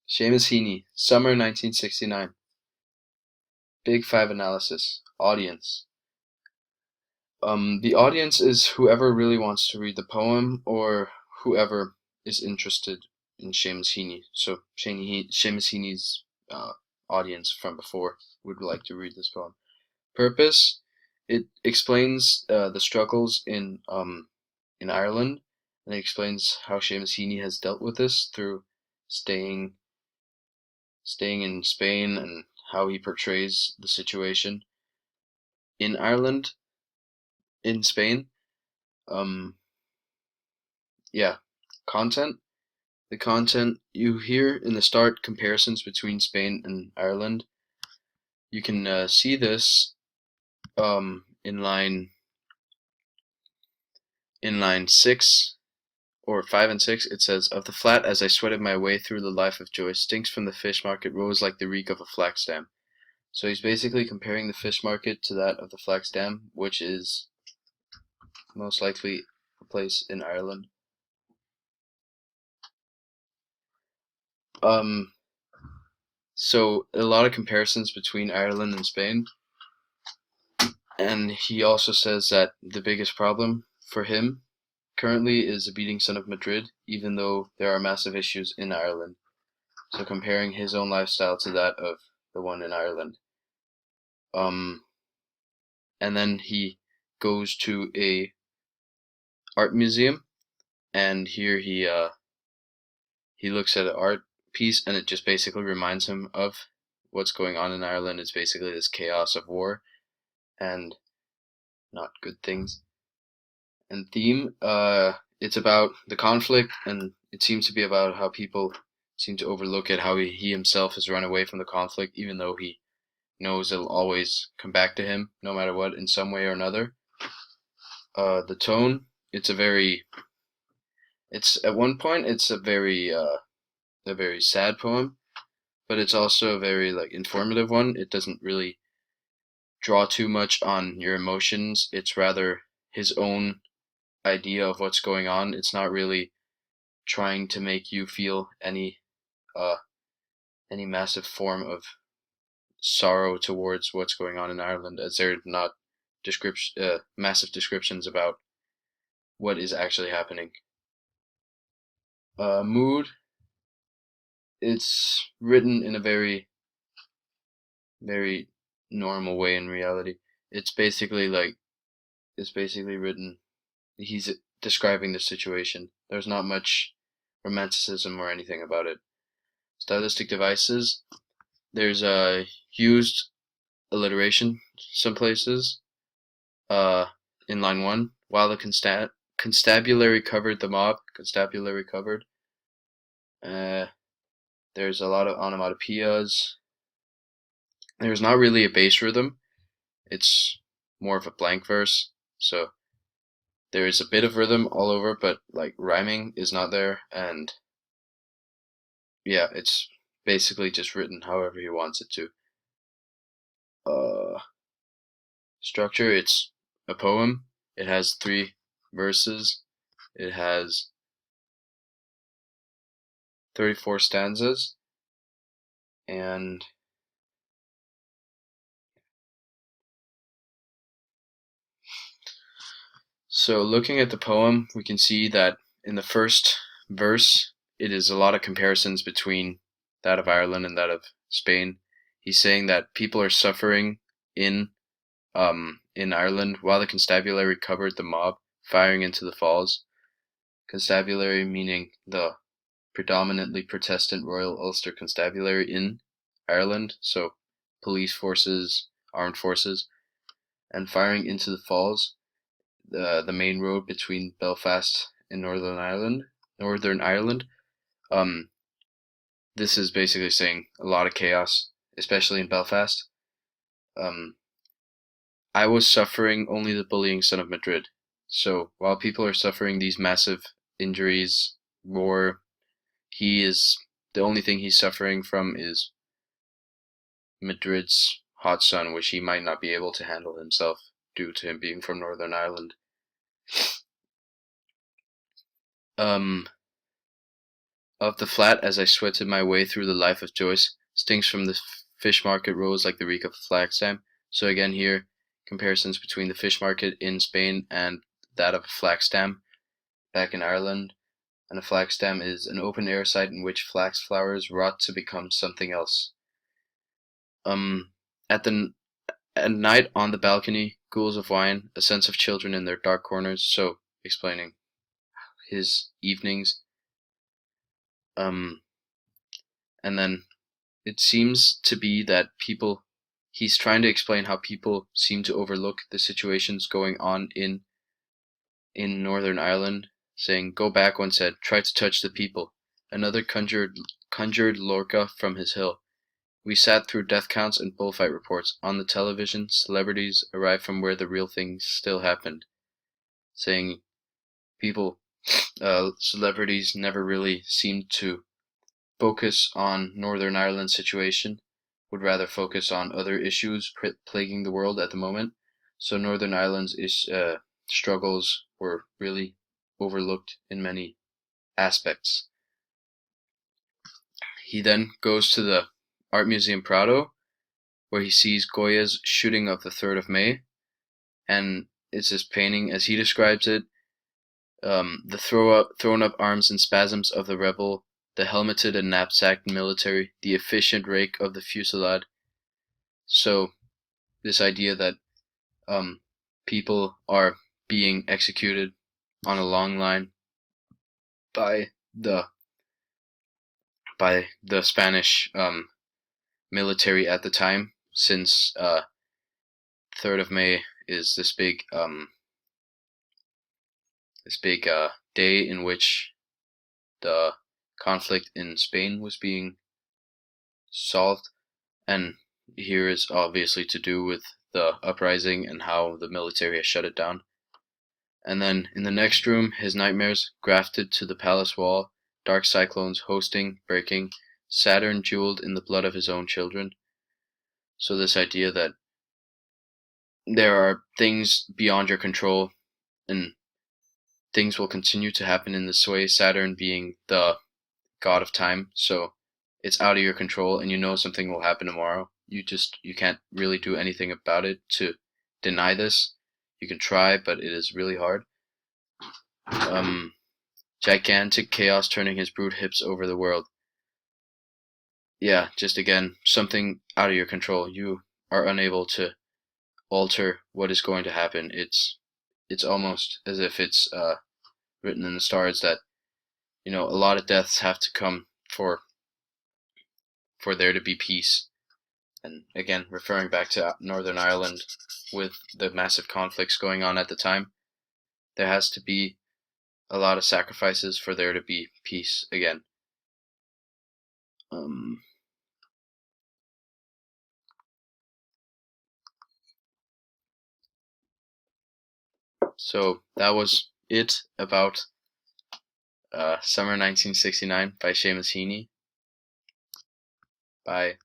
Seamus Heaney, Summer 1969. Big Five analysis. Audience. The audience is whoever really wants to read the poem or whoever is interested in Seamus Heaney. So Seamus Heaney's audience from before would like to read this poem. Purpose. It explains the struggles in Ireland, and it explains how Seamus Heaney has dealt with this through staying in Spain and how he portrays the situation in Ireland, in Spain. Um, yeah, content. The content you hear in the start comparisons between Spain and Ireland. You can see this in line 6 or 5 and 6. It says, "Of the flat as I sweated my way through the life of joy, stinks from the fish market rose like the reek of a flax dam." So he's basically comparing the fish market to that of the Flax Dam, which is most likely a place in Ireland. So a lot of comparisons between Ireland and Spain, and he also says that the biggest problem for him currently is the beating Son of Madrid, even though there are massive issues in Ireland. So comparing his own lifestyle to that of the one in Ireland. And then he goes to a art museum, and here he looks at an art piece, and it just basically reminds him of what's going on in Ireland. It's basically this chaos of war and not good things. And theme, it's about the conflict, and it seems to be about how people seem to overlook it, how he himself has run away from the conflict, even though he knows it'll always come back to him, no matter what, in some way or another. The tone, it's at one point, it's a very sad poem, but it's also a very informative one. It doesn't really draw too much on your emotions. It's rather his own idea of what's going on. It's not really trying to make you feel uh any massive form of sorrow towards what's going on in Ireland, as they're not massive descriptions about what is actually happening. Mood. It's written in a very very normal way in reality. It's basically written. He's describing the situation. There's not much romanticism or anything about it. Stylistic devices. There's a used alliteration some places. Uh, in line 1, while the constabulary covered the mob. Constabulary covered. There's a lot of onomatopoeias. There's not really a bass rhythm. It's more of a blank verse. So there is a bit of rhythm all over, but rhyming is not there, and yeah, it's basically just written however he wants it to. Structure, it's a poem. It has 3 verses. It has 34 stanzas, and so looking at the poem, we can see that in the first verse, it is a lot of comparisons between that of Ireland and that of Spain. He's saying that people are suffering in Ireland while the constabulary covered the mob, firing into the falls. Constabulary meaning the predominantly Protestant Royal Ulster Constabulary in Ireland, so police forces, armed forces, and firing into the falls, the main road between Belfast and Northern Ireland. Um, this is basically saying a lot of chaos, especially in Belfast. I was suffering only the bullying Son of Madrid. So while people are suffering these massive injuries, war, the only thing he's suffering from is Madrid's hot sun, which he might not be able to handle himself due to him being from Northern Ireland. Of the flat as I sweated my way through the life of Joyce, stinks from the fish market rose like the reek of a flag stamp. So again here, comparisons between the fish market in Spain and that of a flax stem back in Ireland. And a flax stem is an open-air site in which flax flowers rot to become something else. At night on the balcony, ghouls of wine, a sense of children in their dark corners. So explaining his evenings. And then it seems to be that he's trying to explain how people seem to overlook the situations going on in Northern Ireland, saying, "Go back," one said, "try to touch the people." Another conjured Lorca from his hill. We sat through death counts and bullfight reports. On the television, celebrities arrived from where the real things still happened, saying celebrities never really seemed to focus on Northern Ireland's situation, would rather focus on other issues plaguing the world at the moment. So Northern Ireland's struggles were really overlooked in many aspects. He then goes to the Art Museum Prado, where he sees Goya's Shooting of the 3rd of May, and it's this painting, as he describes it, the thrown up arms and spasms of the rebel, the helmeted and knapsacked military, the efficient rake of the fusillade. So this idea that people are being executed on a long line by the Spanish military at the time, since 3rd of May is this big day in which the conflict in Spain was being solved, and here is obviously to do with the uprising and how the military has shut it down. And then in the next room, his nightmares grafted to the palace wall, dark cyclones hosting, breaking, Saturn jeweled in the blood of his own children. So this idea that there are things beyond your control, and things will continue to happen in this way, Saturn being the god of time, so it's out of your control, and you know something will happen tomorrow. You can't really do anything about it to deny this. You can try, but it is really hard. Gigantic chaos turning his brute hips over the world. Yeah, just again, something out of your control. You are unable to alter what is going to happen. It's almost as if it's written in the stars that a lot of deaths have to come for there to be peace. And again, referring back to Northern Ireland with the massive conflicts going on at the time, there has to be a lot of sacrifices for there to be peace again. So that was it about Summer 1969 by Seamus Heaney. Bye.